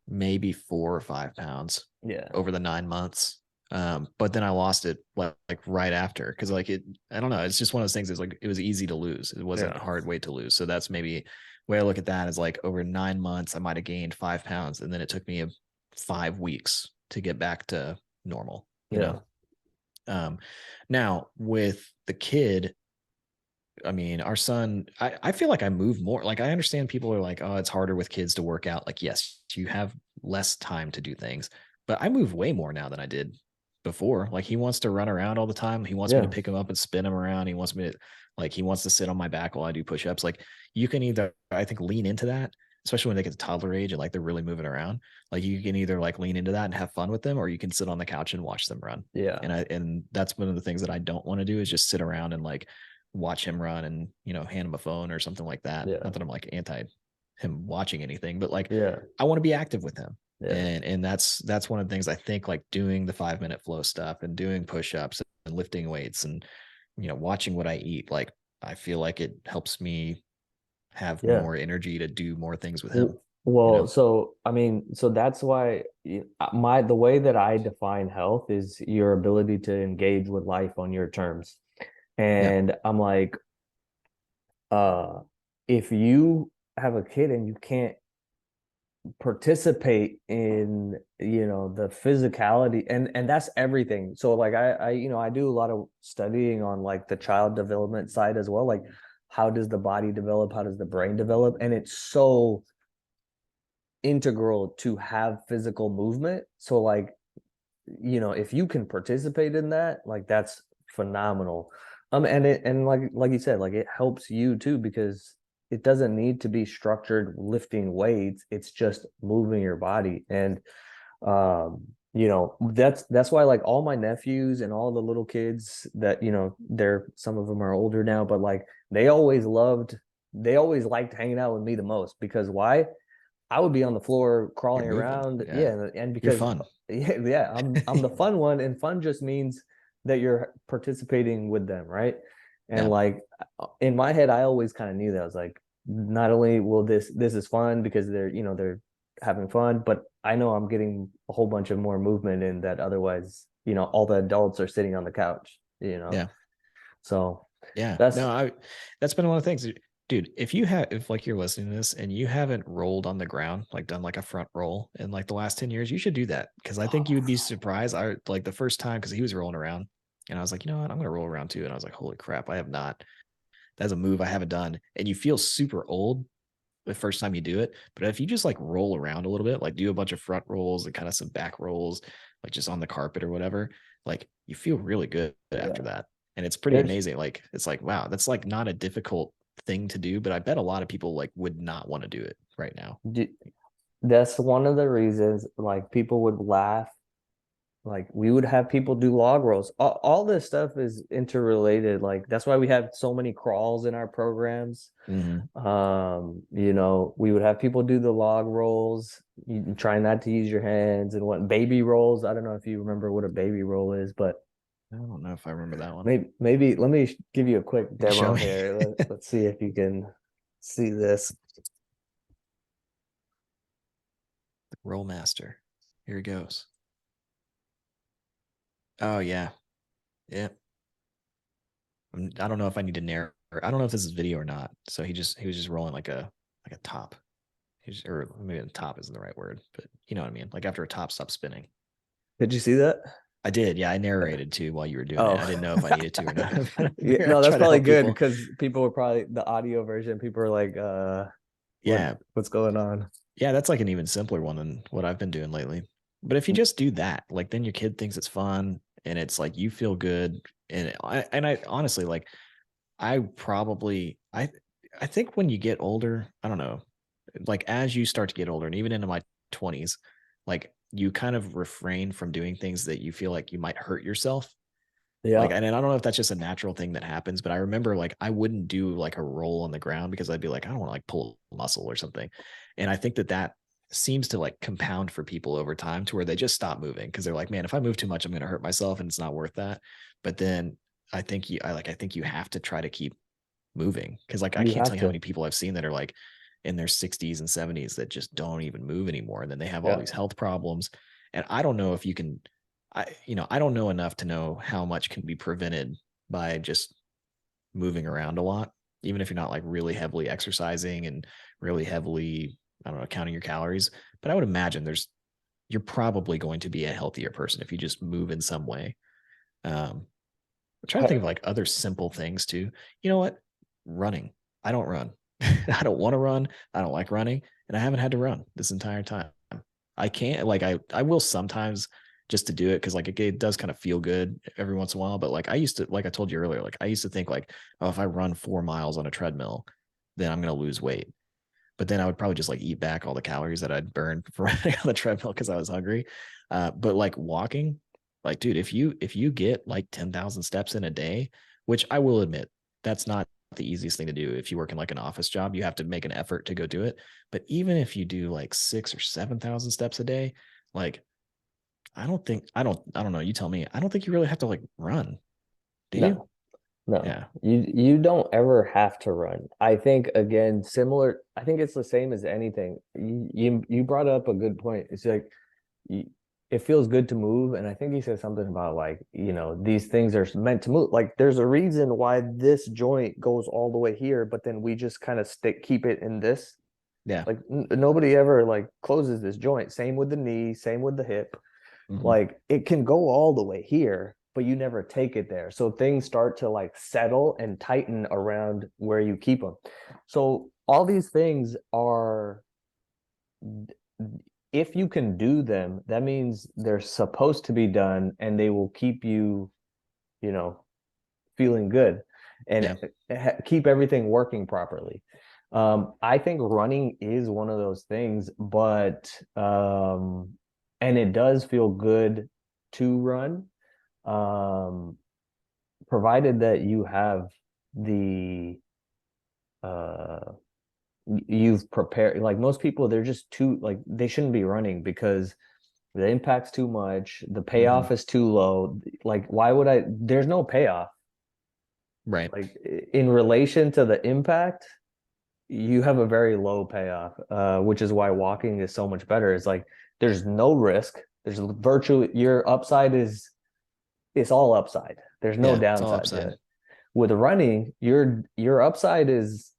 maybe 4 or 5 pounds Yeah. over the 9 months. But then I lost it like right after, because like I don't know, it's just one of those things. It's like it was easy to lose. It wasn't Yeah. hard weight to lose. So that's maybe way I look at that is like over 9 months, I might have gained 5 pounds, and then it took me 5 weeks to get back to normal. You know. Now with the kid, I mean, our son, I feel like I move more. Like, I understand people are like, oh, it's harder with kids to work out. Like, yes, you have less time to do things, but I move way more now than I did before. Like, he wants to run around all the time. He wants me to Yeah. pick him up and spin him around. He wants me to, like, he wants to sit on my back while I do push ups. Like, you can either, I think, lean into that, especially when they get to toddler age and like they're really moving around. Like, you can either like lean into that and have fun with them, or you can sit on the couch and watch them run. Yeah. And that's one of the things that I don't want to do, is just sit around and like watch him run and, hand him a phone or something like that. Yeah. Not that I'm like anti him watching anything, but like, Yeah. I want to be active with him. Yeah. And that's one of the things I think, like doing the 5-minute flow stuff and doing push-ups and lifting weights and, watching what I eat. Like, I feel like it helps me have Yeah. more energy to do more things with him. Well, so I mean, so that's why the way that I define health is your ability to engage with life on your terms. Yeah. And I'm like, if you have a kid and you can't participate in, the physicality, and that's everything. So like I do a lot of studying on like the child development side as well. Like, how does the body develop? How does the brain develop? And it's so integral to have physical movement. So like, if you can participate in that, like that's phenomenal. And like you said, like it helps you too, because it doesn't need to be structured lifting weights. It's just moving your body. And that's why like all my nephews and all the little kids that, they're, some of them are older now, but like they always liked hanging out with me the most. Because why? I would be on the floor crawling You're moving. around. Yeah. Yeah. And You're because fun. yeah, I'm the fun one, and fun just means that you're participating with them, right? And Yeah. like in my head, I always kind of knew that. I was like, not only will this is fun because they're having fun, but I know I'm getting a whole bunch of more movement in that. Otherwise, all the adults are sitting on the couch, Yeah. So Yeah. that's No, that's been one of the things, dude. If like you're listening to this and you haven't rolled on the ground, like done like a front roll in like the last 10 years, you should do that. Cause I think you would be surprised. I like the first time, cause he was rolling around and I was like, you know what, I'm going to roll around too. And I was like, holy crap, I have not, that's a move I haven't done. And you feel super old the first time you do it. But if you just like roll around a little bit, like do a bunch of front rolls and kind of some back rolls, like just on the carpet or whatever, like you feel really good after that. And it's pretty there's amazing. Like, it's like, wow, that's like not a difficult thing to do, but I bet a lot of people like would not want to do it right now. that's one of the reasons like people would laugh. Like we would have people do log rolls. All this stuff is interrelated. Like that's why we have so many crawls in our programs. Mm-hmm. We would have people do the log rolls. You try not to use your hands, and what baby rolls. I don't know if you remember what a baby roll is, but I don't know if I remember that one. maybe let me give you a quick Show demo me. here. Let's see if you can see this. Roll master. Here he goes. Oh yeah. Yeah. I don't know if I need to narrow. I don't know if this is video or not. So he was just rolling like a top. Or maybe the top isn't the right word, but you know what I mean. Like after a top stops spinning. Did you see that? I did. Yeah, I narrated too while you were doing Oh, it. I didn't know if I needed to or not. yeah, no, that's probably good because people were probably the audio version. People are like, yeah, what's going on? Yeah, that's like an even simpler one than what I've been doing lately. But if you just do that, like then your kid thinks it's fun and it's like you feel good. And I honestly like I probably I think when you get older, I don't know, like as you start to get older and even into my 20s, like you kind of refrain from doing things that you feel like you might hurt yourself. Yeah. Like, and I don't know if that's just a natural thing that happens, but I remember like I wouldn't do like a roll on the ground because I'd be like, I don't want to like pull a muscle or something. And I think that that seems to like compound for people over time to where they just stop moving because they're like, man, if I move too much, I'm going to hurt myself and it's not worth that. But then I think you have to try to keep moving because like I You can't have tell you how to. many people I've seen that are like in their 60s and 70s that just don't even move anymore. And then they have all Yeah. these health problems. And I don't know if you can, I don't know enough to know how much can be prevented by just moving around a lot, even if you're not like really heavily exercising and really heavily, I don't know, counting your calories. But I would imagine you're probably going to be a healthier person if you just move in some way. I'm trying to think of like other simple things too. You know what? Running. I don't run. I don't want to run. I don't like running. And I haven't had to run this entire time. I can't like I will sometimes just to do it because like it does kind of feel good every once in a while. But like I used to, like I told you earlier, like I used to think like, oh, if I run 4 miles on a treadmill, then I'm gonna lose weight. But then I would probably just like eat back all the calories that I'd burned for running on the treadmill because I was hungry. But like walking, like dude, if you get like 10,000 steps in a day, which I will admit that's not the easiest thing to do. If you work in like an office job, you have to make an effort to go do it. But even if you do like 6 or 7,000 steps a day, like I don't know. You tell me. I don't think you really have to like run, do you? No. No, Yeah. you don't ever have to run. I think again, similar. I think it's the same as anything. You brought up a good point. It's like you, it feels good to move, and I think he said something about like these things are meant to move. Like there's a reason why this joint goes all the way here, but then we just kind of keep it in this. Yeah. Like nobody ever like closes this joint. Same with the knee. Same with the hip. Mm-hmm. Like it can go all the way here, but you never take it there. So things start to like settle and tighten around where you keep them. So all these things are, if you can do them, that means they're supposed to be done and they will keep you, you know, feeling good and Yeah. keep everything working properly. I think running is one of those things, but and it does feel good to run, um, provided that you have the uh you've prepared. Like most people, they're just too like they shouldn't be running because the impact's too much, the Mm-hmm. payoff is too low. Like why would I? There's no payoff. Right. Like in relation to the impact, you have a very low payoff, which is why walking is so much better. It's like there's no risk. There's virtually your upside is it's all upside. There's no Yeah. It's all downside to upside. it. With running, your upside is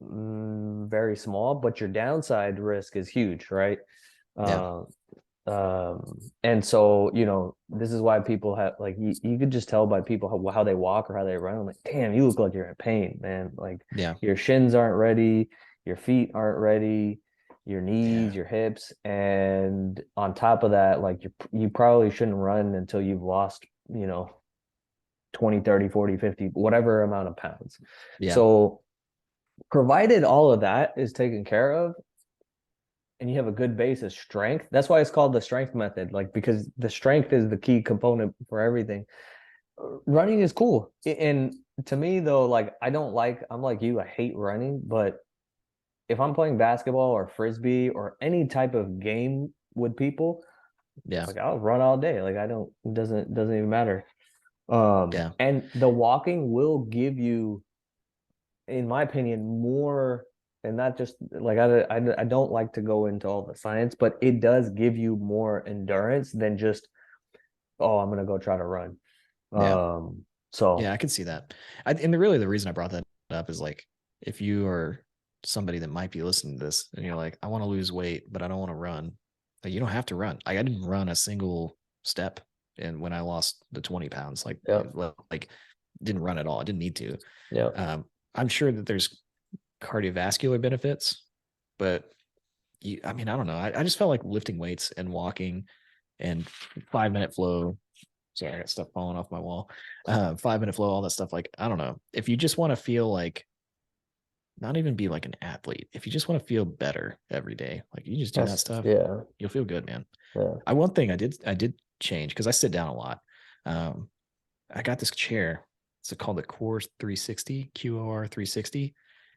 very small, but your downside risk is huge, right? Yeah. Uh, and so this is why people have like you could just tell by people how they walk or how they run. I'm like, damn, you look like you're in pain, man. Like Yeah. your shins aren't ready, your feet aren't ready, your knees, Yeah. your hips, and on top of that, like you probably shouldn't run until you've lost, 20, 30, 40, 50, whatever amount of pounds. Yeah. So provided all of that is taken care of and you have a good base of strength, that's why it's called the strength method, like because the strength is the key component for everything. Running is cool. And to me though, like I'm like you, I hate running, but if I'm playing basketball or frisbee or any type of game with people, Yeah. like I'll run all day. Like I don't it doesn't even matter. Yeah. And the walking will give you, in my opinion, more, and not just like I don't like to go into all the science, but it does give you more endurance than just, oh, I'm gonna go try to run. Yeah. Yeah. So I can see that. The reason I brought that up is like, if you are somebody that might be listening to this and you're like, I want to lose weight, but I don't want to run, like, you don't have to run. Like, I didn't run a single step. And when I lost the 20 pounds, yeah, like didn't run at all. I didn't need to. yeah, I'm sure that there's cardiovascular benefits, but I mean, I don't know. I just felt like lifting weights and walking and 5 minute flow. Sorry, I got stuff falling off my wall. 5 minute flow, all that stuff. Like, I don't know. If you just want to feel like, not even be like an athlete, if you just want to feel better every day, like you just do that that's stuff, yeah, you'll feel good, man. yeah, One thing I did change because I sit down a lot. I got this chair. It's called the Core 360, QOR 360,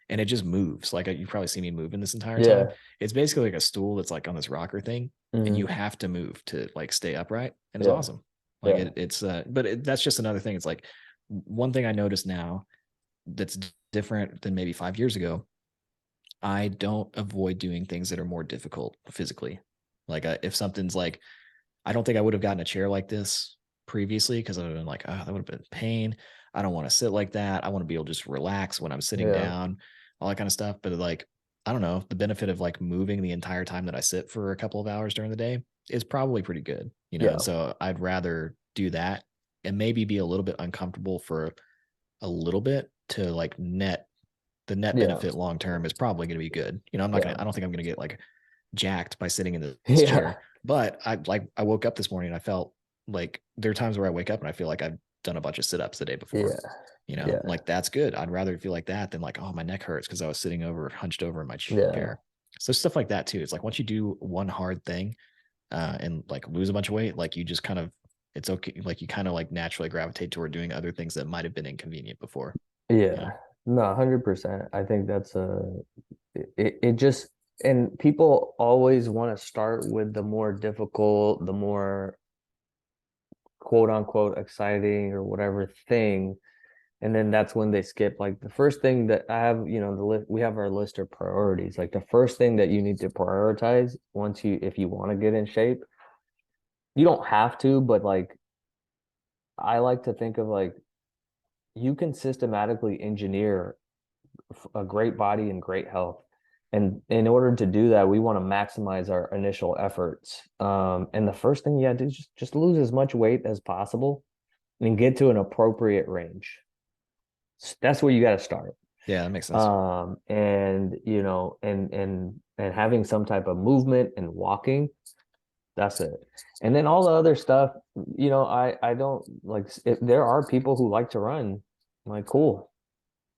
and it just moves. Like you probably see me moving this entire time. Yeah. It's basically like a stool that's like on this rocker thing, and you Hmm. have to move to like stay upright, and it's Yeah. awesome. Like Yeah. that's just another thing. It's like one thing I noticed now that's different than maybe 5 years ago. I don't avoid doing things that are more difficult physically. Like if something's like, I don't think I would have gotten a chair like this previously because I would have been like, oh, that would have been pain. I don't want to sit like that. I want to be able to just relax when I'm sitting Yeah. down, all that kind of stuff. But like, I don't know, the benefit of like moving the entire time that I sit for a couple of hours during the day is probably pretty good, you know? And Yeah. so I'd rather do that and maybe be a little bit uncomfortable for a little bit to like the net Yeah. benefit long term is probably going to be good. You know, Yeah. I don't think I'm going to get like jacked by sitting in this Yeah. chair. But I woke up this morning and I felt like there are times where I wake up and I feel like I've done a bunch of sit ups the day before. Yeah. You know, Yeah. like that's good. I'd rather feel like that than like, oh, my neck hurts because I was sitting over, hunched over in my Yeah. chair. So stuff like that too. It's like once you do one hard thing and like lose a bunch of weight, like you just kind of, it's okay. Like you kind of like naturally gravitate toward doing other things that might have been inconvenient before. You Yeah. know? No, 100%. I think that's it just, and people always want to start with the more difficult, the more quote unquote exciting or whatever thing. And then that's when they skip. Like the first thing that I have, the list, we have our list of priorities. Like the first thing that you need to prioritize if you want to get in shape, you don't have to, but like I like to think of like you can systematically engineer a great body and great health. And in order to do that, we want to maximize our initial efforts. And the first thing you got to do is just lose as much weight as possible and get to an appropriate range. That's where you got to start. Yeah, that makes sense. And and having some type of movement and walking, that's it. And then all the other stuff, I don't like if there are people who like to run, I'm like, cool,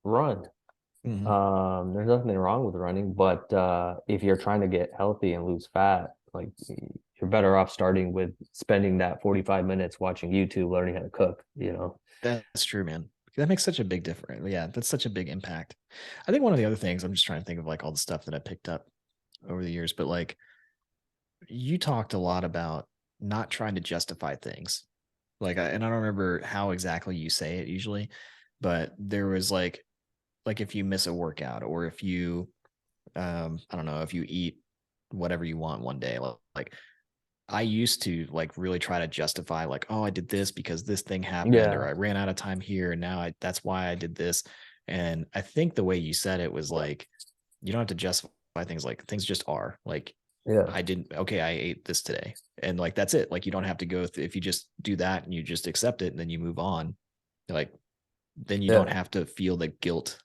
run. Mm-hmm. There's nothing wrong with running, but if you're trying to get healthy and lose fat, like you're better off starting with spending that 45 minutes watching YouTube, learning how to cook. That's true, man. That makes such a big difference. Yeah, that's such a big impact. I think one of the other things, I'm just trying to think of like all the stuff that I picked up over the years, but like you talked a lot about not trying to justify things. And I don't remember how exactly you say it usually, but there was like if you miss a workout or if you, I don't know, if you eat whatever you want one day, like I used to like really try to justify like, oh, I did this because this thing happened, or Yeah, I ran out of time here, and now that's why I did this. And I think the way you said it was like, you don't have to justify things, like things just are. Like yeah, I didn't, okay, I ate this today. And like that's it. Like you don't have to go if you just do that and you just accept it and then you move on, like then you don't yeah, have to feel the guilt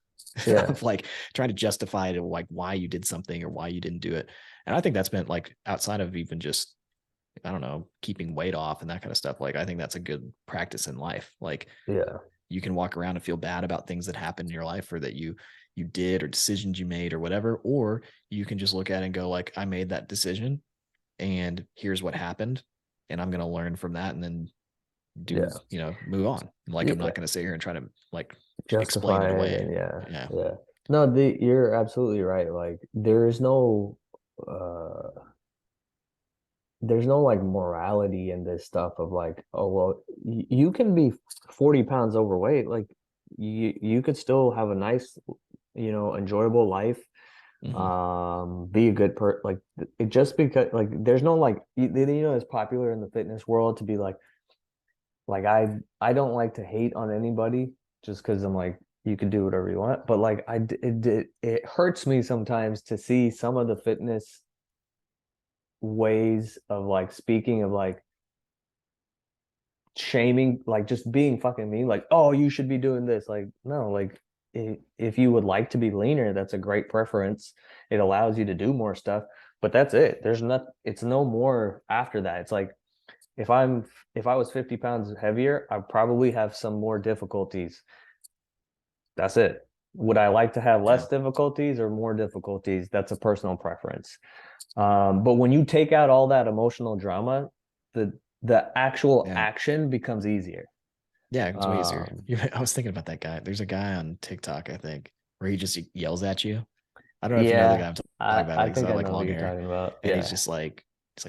yeah, of like trying to justify it, like why you did something or why you didn't do it. And I think that's meant like outside of even just, I don't know, keeping weight off and that kind of stuff. Like I think that's a good practice in life. Like yeah, you can walk around and feel bad about things that happened in your life or that you did or decisions you made or whatever, or you can just look at it and go like, I made that decision and here's what happened and I'm going to learn from that and then yeah, move on. Like I'm yeah. not going to sit here and try to like explain it Justify it, away. and yeah, Yeah. yeah. No, you're absolutely right. Like uh there's no like morality in this stuff of like, oh well, you can be 40 pounds overweight, like you could still have a nice, enjoyable life, Mm-hmm. be a good like it just because like there's no like it's popular in the fitness world to be like I don't like to hate on anybody just because I'm like you can do whatever you want, but like it hurts me sometimes to see some of the fitness ways of like speaking of like shaming, like just being fucking mean, like, oh, you should be doing this. Like, no, like if you would like to be leaner, that's a great preference. It allows you to do more stuff, but that's it. It's no more after that. It's like if I was 50 pounds heavier, I probably have some more difficulties. That's it. Would I like to have Yeah. less difficulties or more difficulties? That's a personal preference. But when you take out all that emotional drama, the actual Yeah. action becomes easier. Yeah, it's way easier. Um, I was thinking about that guy. There's a guy on TikTok, I think, where he just yells at you. I don't know if you know the yeah, guy I'm talking about. I Like, he's think got I like know who long you're hair, talking about. and Yeah, he's like,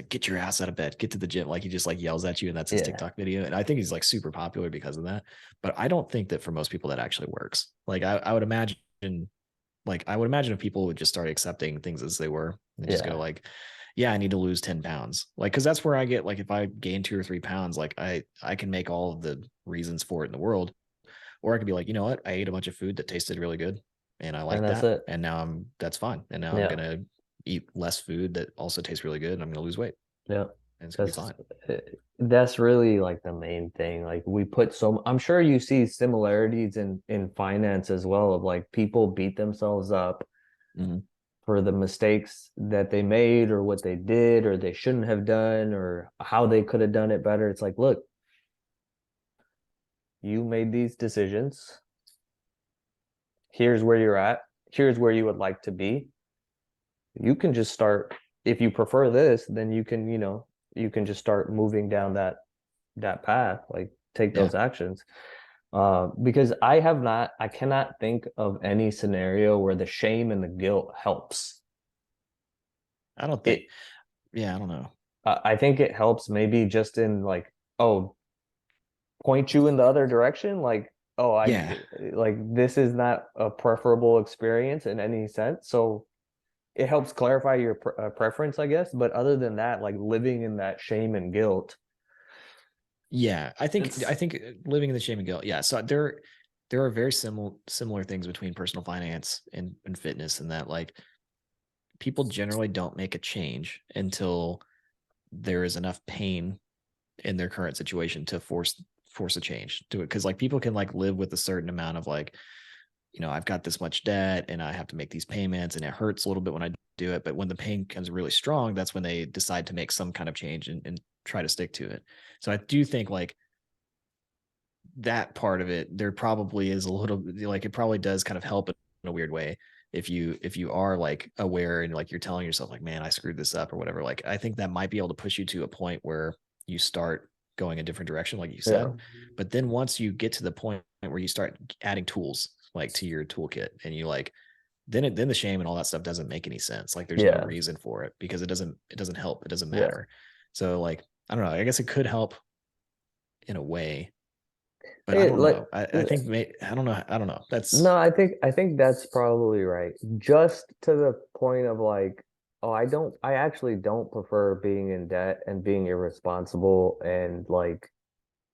get your ass out of bed, get to the gym. Like he just like yells at you, and that's his yeah, TikTok video. And I think he's like super popular because of that. But I don't think that for most people that actually works. Like I would imagine, if people would just start accepting things as they were and just go yeah. like, yeah, I need to lose 10 pounds. Like, cause that's where I get like, if I gain 2 or 3 pounds, like I can make all of the reasons for it in the world. Or I could be like, you know what? I ate a bunch of food that tasted really good and I And like that's that. it. And now that's fine. And now I'm Yeah, gonna eat less food that also tastes really good and I'm gonna lose weight. yeah. And it's gonna be That's fine. that's really like the main thing. Like we put so I'm sure you see similarities in finance as well of like people beat themselves up Mm-hmm. for the mistakes that they made or what they did or they shouldn't have done or how they could have done it better. It's like, look, you made these decisions. Here's where you're at. Here's where you would like to be. You can just start if you prefer this, then you can, you can just start moving down that path, like take Yeah. those actions. Because I cannot think of any scenario where the shame and the guilt helps. I don't think, It, yeah, I don't know. I think it helps maybe just in like, oh, point you in the other direction, like, oh, Yeah. like this is not a preferable experience in any sense. So it helps clarify your preference, I guess. But other than that, like living in that shame and guilt, Yeah. I it's think living in the shame and guilt. Yeah. So there are very similar things between personal finance and fitness, and that like people generally don't make a change until there is enough pain in their current situation to force a change to it. Because like people can like live with a certain amount of like, I've got this much debt and I have to make these payments and it hurts a little bit when I do it. But when the pain becomes really strong, that's when they decide to make some kind of change and try to stick to it. So I do think like that part of it, there probably is a little like it probably does kind of help in a weird way if you are like aware and like you're telling yourself like, man, I screwed this up or whatever. Like I think that might be able to push you to a point where you start going a different direction, like you yeah, said. But then once you get to the point where you start adding tools like to your toolkit and you like then the shame and all that stuff doesn't make any sense. Like there's no yeah, reason for it because it doesn't help. It doesn't yeah. matter. So like I don't know. I guess it could help in a way, but I It don't like know. I think I don't know. I don't know. no, That's I think that's probably right. Just to the point of like, oh, I actually don't prefer being in debt and being irresponsible and like,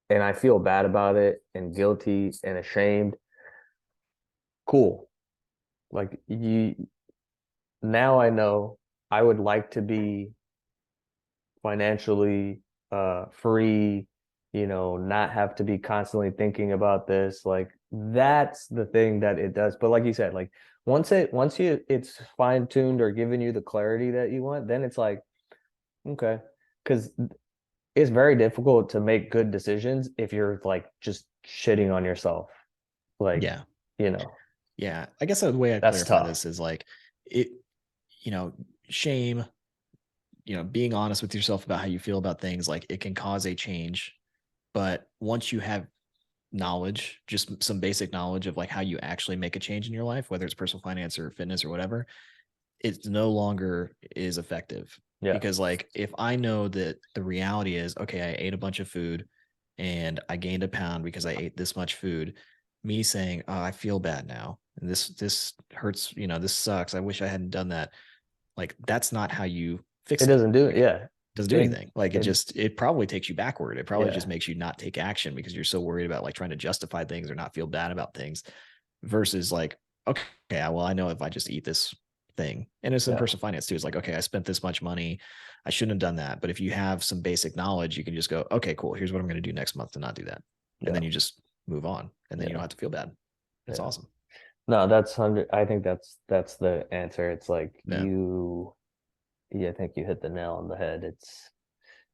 and I feel bad about it and guilty and ashamed. Cool. Like you, now I know I would like to be financially free, not have to be constantly thinking about this. Like that's the thing that it does. But like you said, like once it's fine tuned or giving you the clarity that you want, then it's like, okay. Because it's very difficult to make good decisions if you're like just shitting on yourself. Like, yeah. you know, Yeah. I guess the way I that's clarify tough. this is like it, you know, shame, being honest with yourself about how you feel about things, like it can cause a change. But once you have knowledge, just some basic knowledge of like how you actually make a change in your life, whether it's personal finance or fitness or whatever, it no longer is effective. Yeah. Because like if I know that the reality is, okay, I ate a bunch of food and I gained a pound because I ate this much food, me saying, oh, I feel bad now. And this hurts, this sucks. I wish I hadn't done that. Like that's not how you It fix it. doesn't do it. Like it Yeah. doesn't do It, anything. Like it, it probably takes you backward. It probably just yeah. makes you not take action because you're so worried about like trying to justify things or not feel bad about things versus like, okay, well, I know if I just eat this thing, and it's in Yeah. personal finance too. It's like, okay, I spent this much money. I shouldn't have done that. But if you have some basic knowledge, you can just go, okay, cool. Here's what I'm going to do next month to not do that. And Yeah. then you just move on and then you don't Yeah. have to feel bad. It's Yeah. awesome. No, that's 100. I think that's the answer. It's like Yeah. yeah, I think you hit the nail on the head.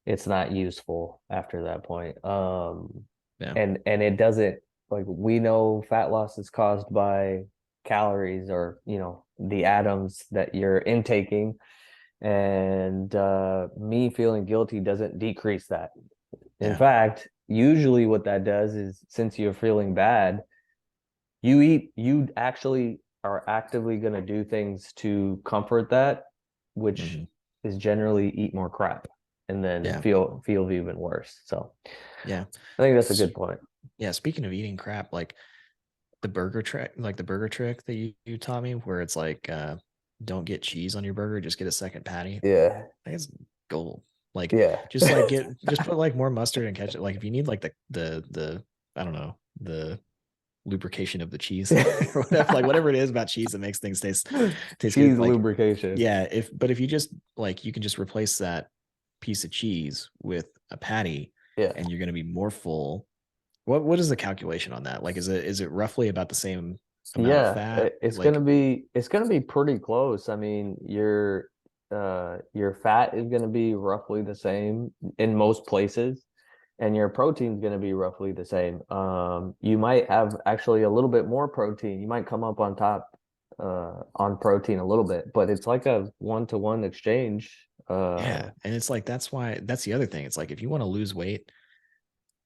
It's not useful after that point. Yeah. And it doesn't like we know fat loss is caused by calories or, the atoms that you're intaking. And me feeling guilty doesn't decrease that. In Yeah. fact, usually what that does is, since you're feeling bad, you actually are actively going to do things to comfort that, which is generally eat more crap and then feel even worse. So yeah, I think that's a good point. Yeah, speaking of eating crap, like the burger trick that you taught me, where it's like don't get cheese on your burger, just get a second patty. Yeah. I think it's gold. Like Yeah. just put like more mustard and ketchup. Like if you need like the I don't know, the lubrication of the cheese or whatever, like whatever it is about cheese that makes things taste Cheese good. Like, lubrication. yeah, if you just like, you can just replace that piece of cheese with a patty, and you're gonna be more full. What is the calculation on that? Like, is it roughly about the same amount of fat? It's Like, gonna be pretty close. I mean, your fat is gonna be roughly the same in most places, and your protein is gonna be roughly the same. You might have actually a little bit more protein. You might come up on top on protein a little bit, but it's like a 1-to-1 exchange. yeah, and it's like that's the other thing. It's like if you want to lose weight,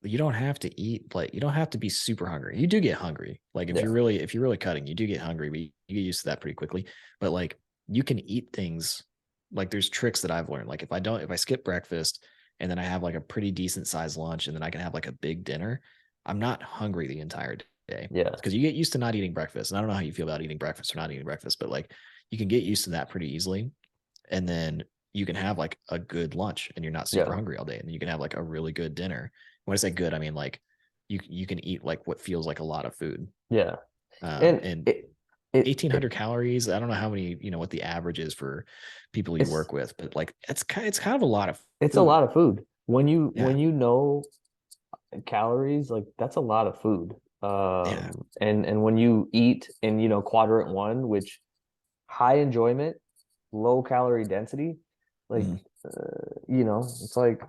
you don't have to eat, like you don't have to be super hungry. You do get hungry. Like if you're really cutting, you do get hungry, but you get used to that pretty quickly. But like you can eat things, like there's tricks that I've learned. Like if I skip breakfast and then I have like a pretty decent sized lunch and then I can have like a big dinner, I'm not hungry the entire day. Yeah. Because you get used to not eating breakfast. And I don't know how you feel about eating breakfast or not eating breakfast, but like you can get used to that pretty easily. And then you can have like a good lunch and you're not super hungry all day. And then you can have like a really good dinner. When I say good, I mean like you can eat like what feels like a lot of food. Yeah. And 1,800 calories. I don't know how many, what the average is for people you work with, but like it's kind of a lot of food. It's a lot of food. When you know calories, like that's a lot of food. And when you eat in quadrant one, which high enjoyment, low calorie density, like it's like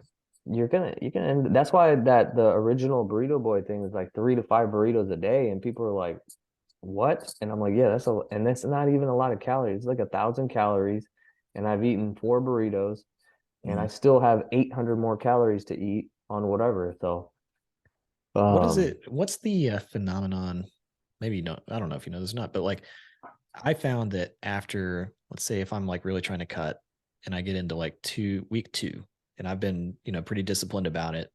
you're gonna end. That's why that the original burrito boy thing is like 3 to 5 burritos a day, and people are like, what? And I'm like, yeah, that's not even a lot of calories. It's like 1,000 calories, and I've eaten 4 burritos, and I still have 800 more calories to eat on whatever. So what is it? What's the phenomenon? Maybe not. I don't know if you know this or not, but like I found that after, let's say, if I'm like really trying to cut and I get into like week 2, and I've been, pretty disciplined about it,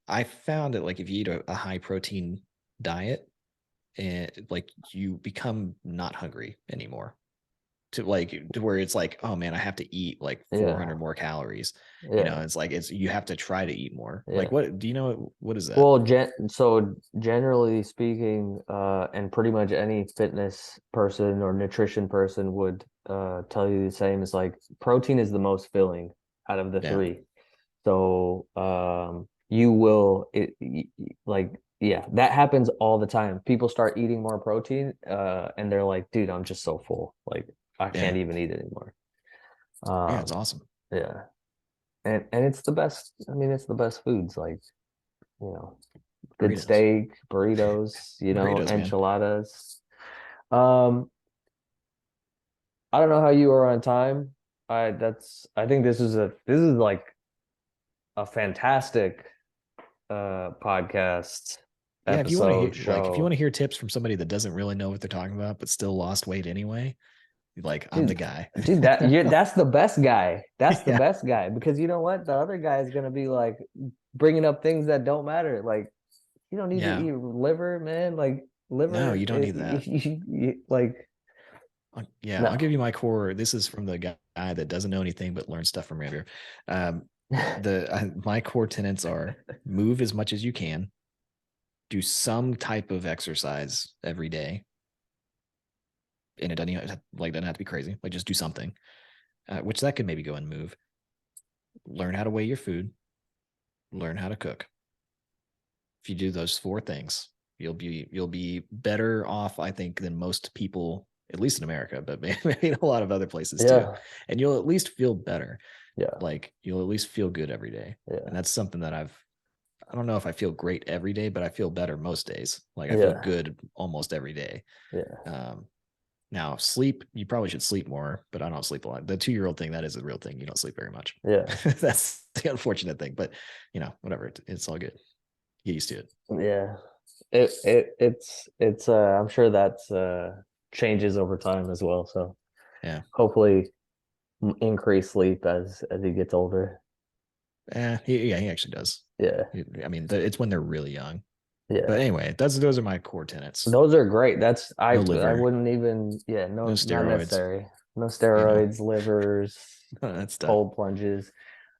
I found that like if you eat a high protein diet, and like you become not hungry anymore, to where it's like, oh man, I have to eat like 400 more calories. It's like you have to try to eat more. Like, what do you know? What is that? Well, so generally speaking, and pretty much any fitness person or nutrition person would tell you the same. Is like protein is the most filling out of the 3. So you will that happens all the time. People start eating more protein, and they're like, dude, I'm just so full. Like I can't even eat anymore. It's awesome. Yeah. And it's the best. I mean, it's the best foods, like, good steak, burritos, Burritos, enchiladas. I don't know how you are on time. I think this is like a fantastic podcast if you want to hear, show. like, if you want to hear tips from somebody that doesn't really know what they're talking about but still lost weight anyway, like, I'm the guy. Dude, that's the best guy. That's the best guy, because you know what? The other guy is gonna be like bringing up things that don't matter. Like, you don't need to eat liver, man. Like liver. No, you don't need that. Like, no. I'll give you my core. This is from the guy that doesn't know anything but learns stuff from right here. My core tenets are: move as much as you can, do some type of exercise every day, and it doesn't have to be crazy. Like, just do something, which that could maybe go and move. Learn how to weigh your food. Learn how to cook. If you do those 4 things, you'll be better off, I think, than most people, at least in America, but maybe in a lot of other places too. And you'll at least feel better. Like you'll at least feel good every day. And that's something that I don't know if I feel great every day, but I feel better most days. Like I feel good almost every day. Now sleep, you probably should sleep more, but I don't sleep a lot. The 2-year-old thing, that is a real thing. You don't sleep very much. That's the unfortunate thing, but whatever. It's all good. get used to it. Yeah. It's I'm sure that's changes over time as well. So Yeah. hopefully increase sleep as he gets older. He actually does. Yeah. I mean, it's when they're really young. But Yeah. anyway, those are my core tenets. Those are great. That's No I liver, wouldn't even, yeah, no not steroids, necessary. No you know, steroids, livers, that stuff. cold plunges.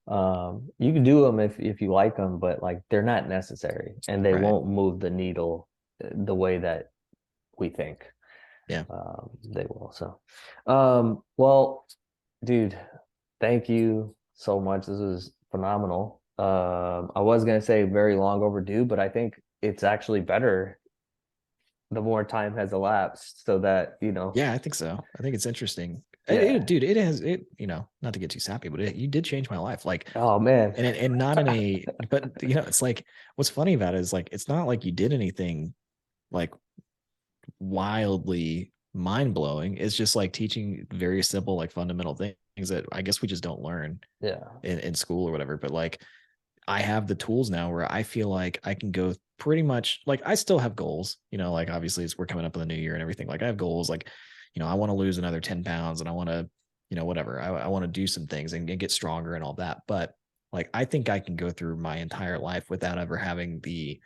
You can do them if you like them, but like they're not necessary and they Right. won't move the needle the way that we think Yeah. they will. So, well, dude, thank you so much. This was phenomenal. I was gonna say very long overdue, but I think it's actually better the more time has elapsed so that, Yeah, I think so. I think it's interesting. yeah. Dude, it has it, not to get too sappy, but you did change my life. Like, Oh man. and not in a, but it's like, what's funny about it is like, it's not like you did anything like wildly mind blowing. It's just like teaching very simple, like fundamental things that I guess we just don't learn Yeah. in school or whatever. But like, I have the tools now where I feel like I can go pretty much, like, I still have goals, like obviously we're coming up in the new year and everything. Like I have goals, like, I want to lose another 10 pounds and I want to, whatever. I want to do some things and get stronger and all that. But like, I think I can go through my entire life without ever having the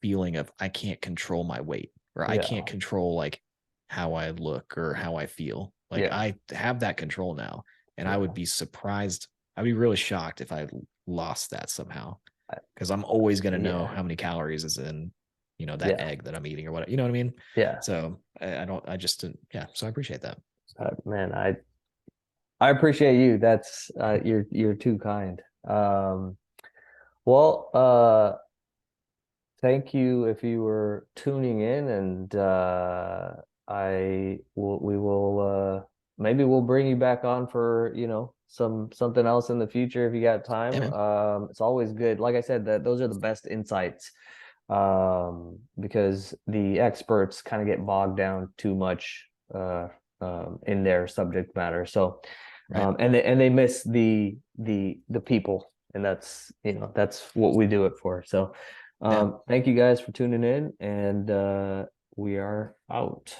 feeling of I can't control my weight or I can't Yeah. control like how I look or how I feel. Like Yeah. I have that control now. And I would Yeah. be surprised. I'd be really shocked if I lost that somehow. I- Because I'm always going to know Yeah. how many calories is in, that Yeah. egg that I'm eating or what, you know what I mean? Yeah. So I don't, I just, yeah. So I appreciate that. Man, I appreciate you. That's you're too kind. Well, thank you if you were tuning in, and we will maybe we'll bring you back on for, something else in the future if you got Yeah, time. man. It's always good. Like I said, that those are the best insights, because the experts kind of get bogged down too much in their subject matter. So Right. and they miss the people, and that's what we do it for. So Yeah. thank you guys for tuning in, and we are out.